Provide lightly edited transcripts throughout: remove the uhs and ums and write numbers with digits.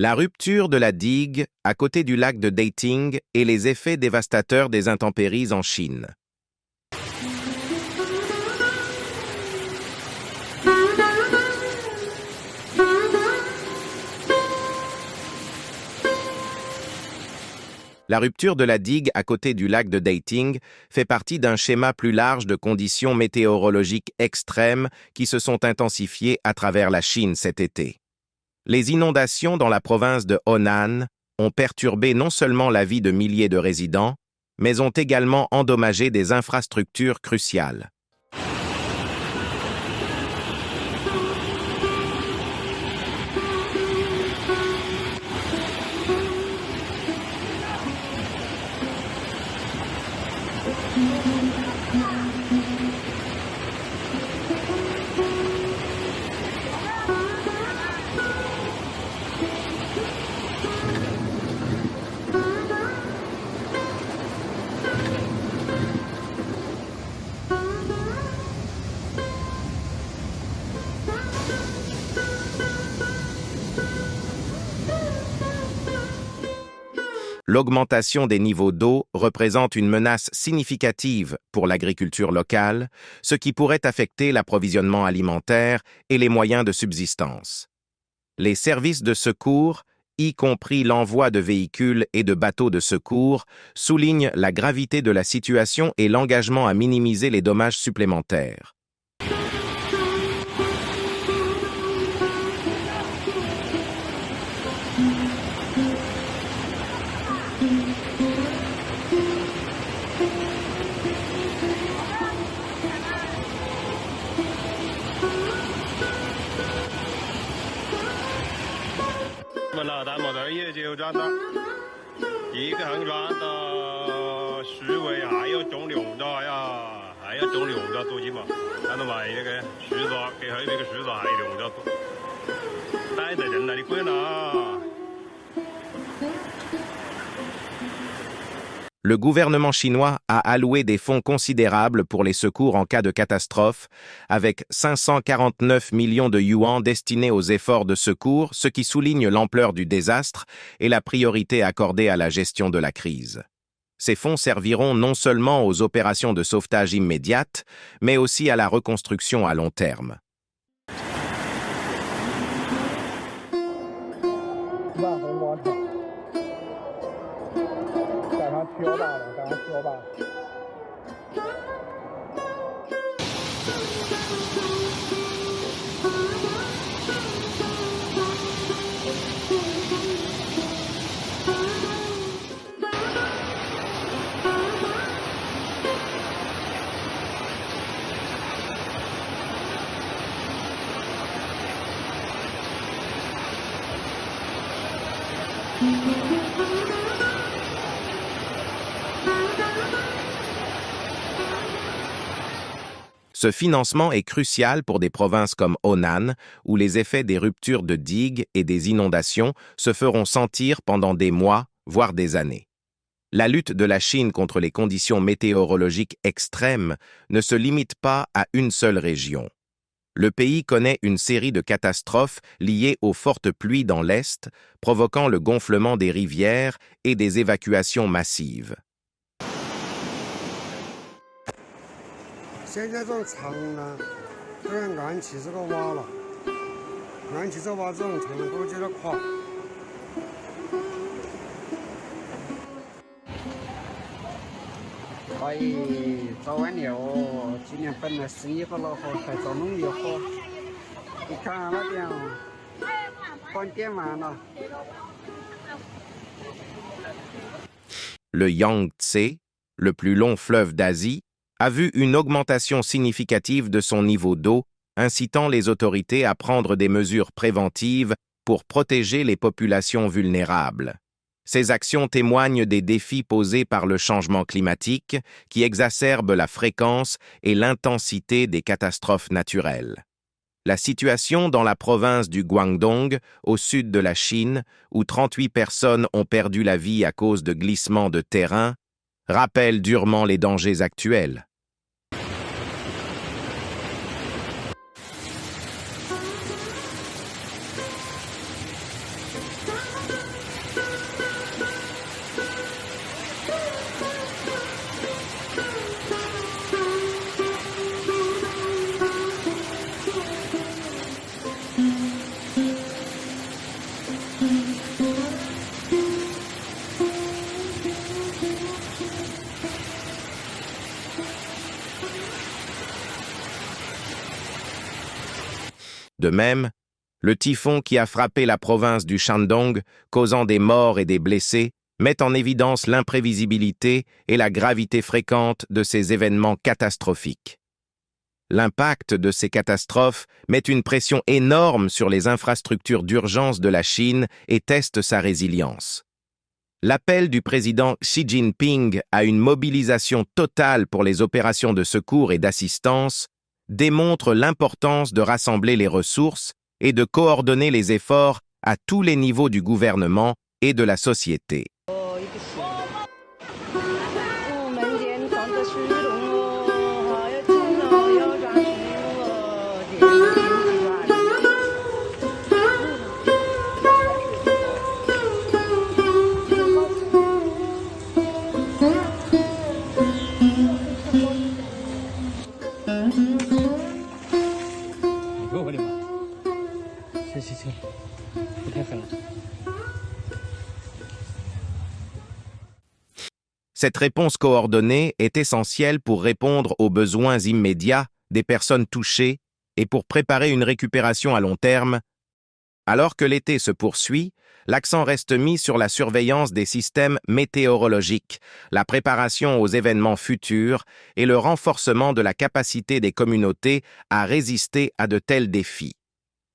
La rupture de la digue à côté du lac de Dating et les effets dévastateurs des intempéries en Chine. La rupture de la digue à côté du lac de Dating fait partie d'un schéma plus large de conditions météorologiques extrêmes qui se sont intensifiées à travers la Chine cet été. Les inondations dans la province de Honan ont perturbé non seulement la vie de milliers de résidents, mais ont également endommagé des infrastructures cruciales. L'augmentation des niveaux d'eau représente une menace significative pour l'agriculture locale, ce qui pourrait affecter l'approvisionnement alimentaire et les moyens de subsistance. Les services de secours, y compris l'envoi de véhicules et de bateaux de secours, soulignent la gravité de la situation et l'engagement à minimiser les dommages supplémentaires. Le gouvernement chinois a alloué des fonds considérables pour les secours en cas de catastrophe, avec 549 millions de yuans destinés aux efforts de secours, ce qui souligne l'ampleur du désastre et la priorité accordée à la gestion de la crise. Ces fonds serviront non seulement aux opérations de sauvetage immédiates, mais aussi à la reconstruction à long terme. Ce financement est crucial pour des provinces comme Honan, où les effets des ruptures de digues et des inondations se feront sentir pendant des mois, voire des années. La lutte de la Chine contre les conditions météorologiques extrêmes ne se limite pas à une seule région. Le pays connaît une série de catastrophes liées aux fortes pluies dans l'Est, provoquant le gonflement des rivières et des évacuations massives. 现在这种厂呢，都要按起这个挖了，按起这挖这种厂估计要垮。哎，早晚牛，今年本来生意不老好，还找农业好。你看那边，关电完了。 Le Yangtze, le plus long fleuve d'Asie, a vu une augmentation significative de son niveau d'eau, incitant les autorités à prendre des mesures préventives pour protéger les populations vulnérables. Ces actions témoignent des défis posés par le changement climatique qui exacerbe la fréquence et l'intensité des catastrophes naturelles. La situation dans la province du Guangdong, au sud de la Chine, où 38 personnes ont perdu la vie à cause de glissements de terrain, rappelle durement les dangers actuels. De même, le typhon qui a frappé la province du Shandong, causant des morts et des blessés, met en évidence l'imprévisibilité et la gravité fréquente de ces événements catastrophiques. L'impact de ces catastrophes met une pression énorme sur les infrastructures d'urgence de la Chine et teste sa résilience. L'appel du président Xi Jinping à une mobilisation totale pour les opérations de secours et d'assistance démontre l'importance de rassembler les ressources et de coordonner les efforts à tous les niveaux du gouvernement et de la société. Cette réponse coordonnée est essentielle pour répondre aux besoins immédiats des personnes touchées et pour préparer une récupération à long terme. Alors que l'été se poursuit, l'accent reste mis sur la surveillance des systèmes météorologiques, la préparation aux événements futurs et le renforcement de la capacité des communautés à résister à de tels défis.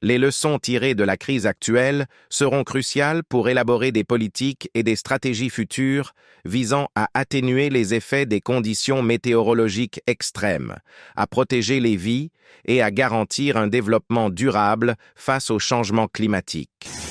Les leçons tirées de la crise actuelle seront cruciales pour élaborer des politiques et des stratégies futures visant à atténuer les effets des conditions météorologiques extrêmes, à protéger les vies et à garantir un développement durable face au changement climatique.